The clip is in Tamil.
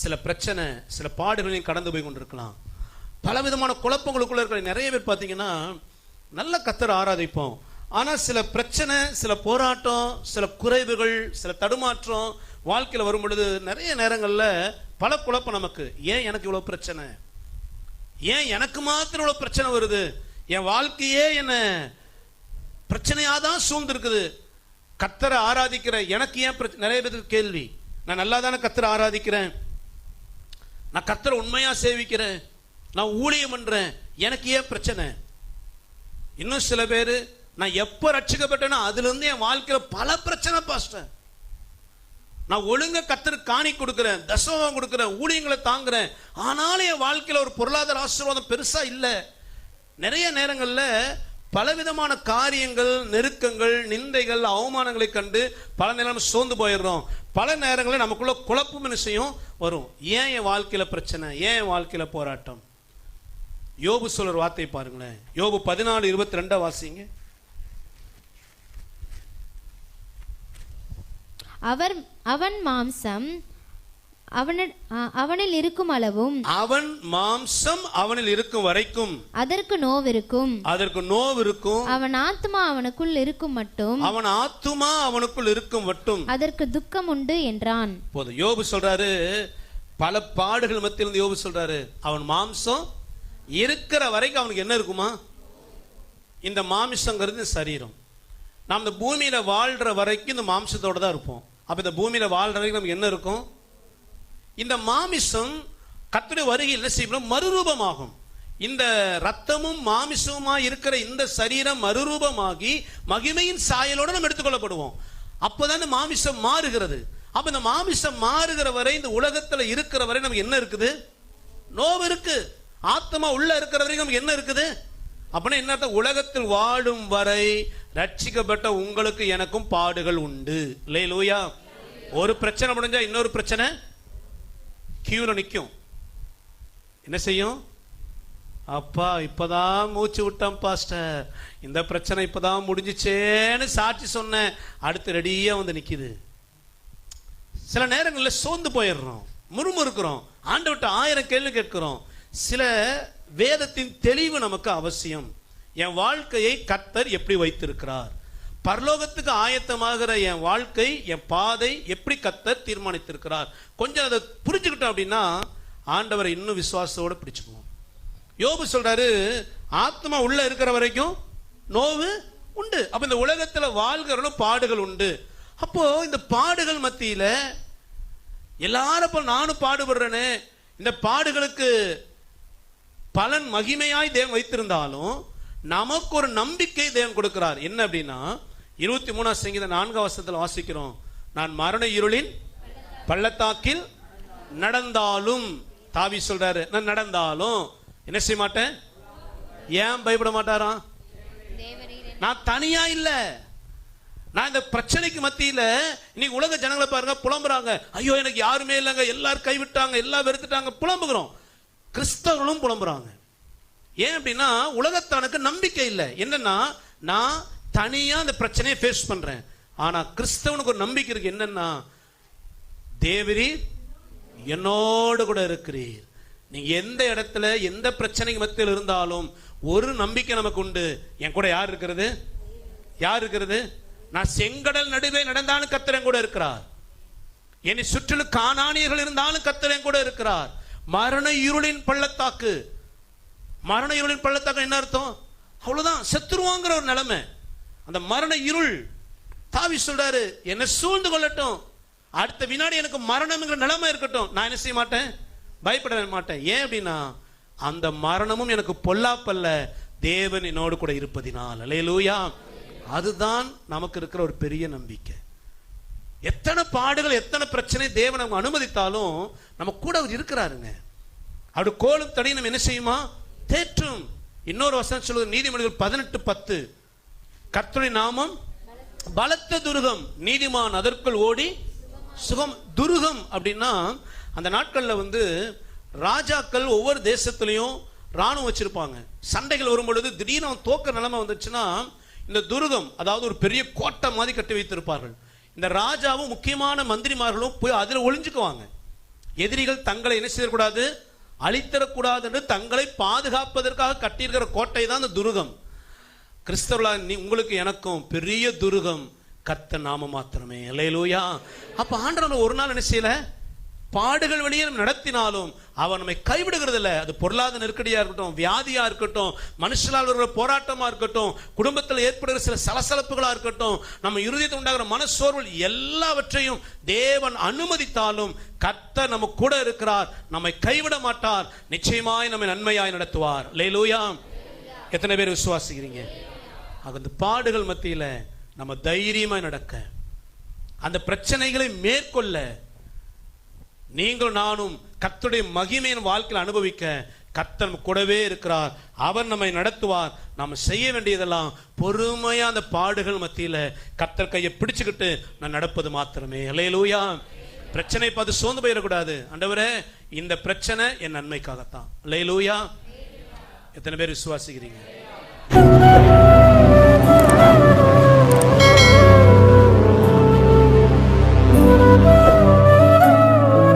சில பிரச்சனை, சில பாடுகளையும் கடந்து போய் கொண்டிருக்கலாம். பலவிதமான குழப்பங்களுக்குள்ள இருக்கிற நிறைய பேர் பார்த்தீங்கன்னா நல்ல கர்த்தரை ஆராதிப்போம். ஆனால் சில பிரச்சனை, சில போராட்டம், சில குறைவுகள், சில தடுமாற்றம் வாழ்க்கையில் வரும் பொழுது நிறைய நேரங்களில் பல குழப்பம் நமக்கு. ஏன் எனக்கு இவ்வளோ பிரச்சனை? ஏன் எனக்கு மாத்திரம் இவ்வளோ பிரச்சனை வருது? என் வாழ்க்கையே என்ன பிரச்சனையாக தான் சூழ்ந்திருக்குது. கர்த்தரை ஆராதிக்கிற எனக்கு ஏன் பிரச்சனை? நிறைய பேருக்கு கேள்வி. நான் நல்லா தானே கர்த்தரை ஆராதிக்கிறேன், நான் கர்த்தரை உண்மையாக சேவிக்கிறேன், நான் ஊழியம் பண்றேன், எனக்கு ஏன் பிரச்சனை? இன்னும் சில பேர் நான் எப்போ ரட்சிக்கப்பட்டேனோ அதுல இருந்து என் வாழ்க்கையில பல பிரச்சனை பாஸ்டர். நான் ஒழுங்கா கர்த்தருக்கு காணி கொடுக்கிறேன், தசமம் கொடுக்கிறேன், ஊழியங்களை தாங்குறேன், ஆனாலும் என் வாழ்க்கையில ஒரு பொருளாதார ஆசீர்வாதம் பெருசா இல்லை. நிறைய நேரங்களில் பலவிதமான காரியங்கள், நெருக்கங்கள், நிந்தைகள், அவமானங்களை கண்டு பல நேரம் சோர்ந்து போயிடுறோம். பல நேரங்களில் நமக்குள்ள குழப்பம் நிச்சயம் வரும். ஏன் என் வாழ்க்கையில பிரச்சனை? ஏன் என் வாழ்க்கையில போராட்டம்? யோபு சொல்ற வார்த்தை பாருங்களேன். யோபு 14:22 வாசிங்க. அவன் மாம்சம் அவனில் இருக்கும் அளவும், அவன் மாம்சம் அவனில் இருக்கும் வரைக்கும் அதற்கு நோவிருக்கும், அவன் ஆத்துமா அவனுக்குள் இருக்கும் மட்டும் அதற்கு துக்கம் உண்டு என்றான். போதும். யோபு சொல்றாரு, பல பாடுகள் மத்தியில் யோபு சொல்றாரு, அவன் மாம்சம் இருக்கிற வரைக்கும் அவனுக்கு என்ன இருக்குமா? இந்த மாமிசங்கிறது சரீரம். நாம் இந்த பூமியில வாழ்ற வரைக்கும் இந்த மாம்சத்தோட தான் இருப்போம். அப்ப இந்த பூமியில வாழ்ற வரைக்கும் நமக்கு என்ன இருக்கும்? இந்த மாமிசம் கர்த்தருடைய வருகையில் என்ன செய்யணும்? மறுரூபமாகும். இந்த ரத்தமும் மாமிசமுமா இருக்கிற இந்த சரீரம் மறுரூபமாகி மகிமையின் சாயலோடு நம்ம எடுத்துக்கொள்ளப்படுவோம். அப்போதான் இந்த மாமிசம் மாறுகிறது. அப்ப இந்த மாமிசம் மாறுகிற வரை, இந்த உலகத்துல இருக்கிற வரை நமக்கு என்ன இருக்குது? நோவு இருக்கு. ஆத்மா உள்ள இருக்கிற வரைக்கும் நமக்கு என்ன இருக்குது? அப்படின்னா என்ன? உலகத்தில் வாழும் வரை ரட்சிக்கப்பட்ட உங்களுக்கு எனக்கும் பாடுகள் உண்டு. அல்லேலூயா. ஒரு பிரச்சனை முடிஞ்சா இன்னொரு பிரச்சனை கியூல நிற்கும். என்ன செய்யும்? அப்பா இப்பதான் மூச்சு விட்டோம் பாஸ்டர், இந்த பிரச்சனை இப்பதான் முடிஞ்சிச்சேன்னு சாட்சி சொன்னேன், அடுத்து ரெடியா வந்து நிக்குது. சில நேரங்களில் சோர்ந்து போயிடுறோம், முறுமுறுக்கிறோம், ஆண்டவர்கிட்ட 1000 கேள்வி கேட்கிறோம். சில வேதத்தின் தெளிவு நமக்கு அவசியம். என் வாழ்க்கையை கர்த்தர் எப்படி வைத்திருக்கிறார்? பரலோகத்துக்கு ஆயத்தமாகிற என் வாழ்க்கை, என் பாதை எப்படி கர்த்தர் தீர்மானித்திருக்கிறார்? கொஞ்சம் அதை புரிஞ்சுக்கிட்டோம் அப்படின்னா ஆண்டவரை இன்னும் விசுவாசத்தோடு பிடிச்சுக்குவோம். யோபு சொல்றாரு, ஆத்மா உள்ள இருக்கிற வரைக்கும் நோவு உண்டு. அப்ப இந்த உலகத்துல வாழ்கிறவங்களும் பாடுகள் உண்டு. அப்போ இந்த பாடுகள் மத்தியில எல்லாரும் நானும் பாடுபடுறேனே, இந்த பாடுகளுக்கு பலன் மகிமையாய் தேவன் வைத்திருந்தாலும் நமக்கு ஒரு நம்பிக்கை தேவன் கொடுக்கிறார். என்ன அப்படின்னா 23 சங்கீதம் 4 வாசிக்கிறோம், நான் மரண இருளின் பள்ளத்தாக்கில் நடந்தாலும், தாவி சொல்றாரு, நான் நடந்தாலும் என்ன செய்ய மாட்டேன். ஏன் பயப்பட மாட்டாராம்? நான் தனியா இல்ல. நான் இந்த பிரச்சனைக்கு மத்தியில இன்னைக்கு உலக ஜனங்களை பாருங்க, புலம்புறாங்க, ஐயோ எனக்கு யாருமே இல்லைங்க, எல்லாரும் கைவிட்டாங்க, எல்லாம் வெறுத்துட்டாங்க, புலம்புகிறோம். கிறிஸ்தவர்களும் புலம்புறாங்க. ஏன் அப்படின்னா உலகத்தானுக்கு நம்பிக்கை இல்லை. என்னன்னா நான் தனியா அந்த பிரச்சனையை ஃபேஸ் பண்றேன். ஆனா கிறிஸ்தவனுக்கு ஒரு நம்பிக்கை இருக்கு. என்னன்னா தேவரீர் என்னோடு கூட இருக்கிறீர். நீங்க எந்த இடத்துல எந்த பிரச்சனைக்கு மத்தியில் இருந்தாலும் ஒரு நம்பிக்கை நமக்கு உண்டு. என் கூட யார் இருக்கிறது? யார் இருக்கிறது? நான் செங்கடல் நடுவே நடந்தாலும் கர்த்தர் என் கூட இருக்கிறார். என்னை சுற்றிலும் கானானியர்கள் இருந்தாலும் கர்த்தர் என் கூட இருக்கிறார். மரண இருளின் பள்ளத்தாக்கு, மரண இருளின் பள்ளத்தாக்கு என்ன அர்த்தம்? அவ்வளவுதான், செத்துருவாங்கிற ஒரு நிலைமை. அந்த மரண இருள், தாவி சொல்றாரு, என்ன சூழ்ந்து கொள்ளட்டும், அடுத்த வினாடி எனக்கு மரணம்ங்கிற நிலைமை இருக்கட்டும், நான் என்ன செய்ய மாட்டேன், பயப்பட மாட்டேன். ஏன் அப்படின்னா அந்த மரணமும் எனக்கு பொல்லாப்பல்ல, தேவன் என்னோடு கூட இருப்பதினால். அல்லேலூயா. அதுதான் நமக்கு இருக்கிற ஒரு பெரிய நம்பிக்கை. எத்தனை பாடுகள், எத்தனை பிரச்சனை தேவன் நம்ம அனுமதித்தாலும் நம்ம கூட அவர் இருக்கிறாருங்க. அப்படி கோலும் தடையும் நம்ம என்ன செய்யுமா? தேற்றும். இன்னொரு வசனம் சொல்லுது, நீதிமொழிகள் 18:10, கர்த்தருடைய நாமம் பலத்த துருகம், நீதிமான் அதற்குள் ஓடி சுகம். துருகம் அப்படின்னா அந்த நாட்கள்ல ராஜாக்கள் ஒவ்வொரு தேசத்திலையும் ராணுவம் வச்சிருப்பாங்க. சண்டைகள் வரும் பொழுது திடீர்னு தோக்க நிலைமை வந்துச்சுன்னா இந்த துருகம், அதாவது ஒரு பெரிய கோட்டை மாதிரி கட்டி வைத்திருப்பார்கள். இந்த ராஜாவும் முக்கியமான மந்திரிமார்களும் போய் அதில் ஒளிஞ்சுக்குவாங்க. எதிரிகள் தங்களை என்ன செய்யக்கூடாது, அழித்தரக்கூடாது என்று தங்களை பாதுகாப்பதற்காக கட்டியிருக்கிற கோட்டை தான் அந்த துருகம். கிறிஸ்தவர்களாக உங்களுக்கு எனக்கும் பெரிய துருகம் கர்த்தர் நாம மாத்திரமே. அல்லேலூயா. அப்ப ஆண்டவர் ஒரு நாள் என்ன செய்யல, பாடுகள் வழியே நடத்தினாலும் அவர் நம்மை கைவிடுகிறது இல்லை. அது பொருளாதார நெருக்கடியா இருக்கட்டும், வியாதியா இருக்கட்டும், மனுஷனால் வருகிற போராட்டமா இருக்கட்டும், குடும்பத்தில் ஏற்படுகிற சில சலசலப்புகளா இருக்கட்டும், நம்ம இருதயத்தில் உண்டாகிற மனசோர்வு, எல்லாவற்றையும் தேவன் அனுமதித்தாலும் கர்த்தர் நம்ம கூட இருக்கிறார், நம்மை கைவிட மாட்டார், நிச்சயமாய் நம்மை நன்மையாய் நடத்துவார். அல்லேலூயா. எத்தனை பேர் விசுவாசிக்கிறீங்க? அந்த பாடுகள் மத்தியில நம்ம தைரியமாய் நடக்க, அந்த பிரச்சனைகளை மேற்கொள்ள, நீங்கள் நானும் கர்த்தருடைய மகிமையின் வாழ்க்கையில் அனுபவிக்க கர்த்தர் கூடவே இருக்கிறார். அவர் நம்மை நடத்துவார். நாம் செய்ய வேண்டியதெல்லாம் பொறுமையா அந்த பாடுகள் மத்தியில கர்த்தர் கையை பிடிச்சுக்கிட்டு நான் நடப்பது மாத்திரமே. அல்லேலூயா. பிரச்சனை பார்த்து சோர்ந்து போயிடக்கூடாது. ஆண்டவரே, இந்த பிரச்சனை என் நன்மைக்காகத்தான். அல்லேலூயா. எத்தனை பேர் விசுவாசிக்கிறீங்க?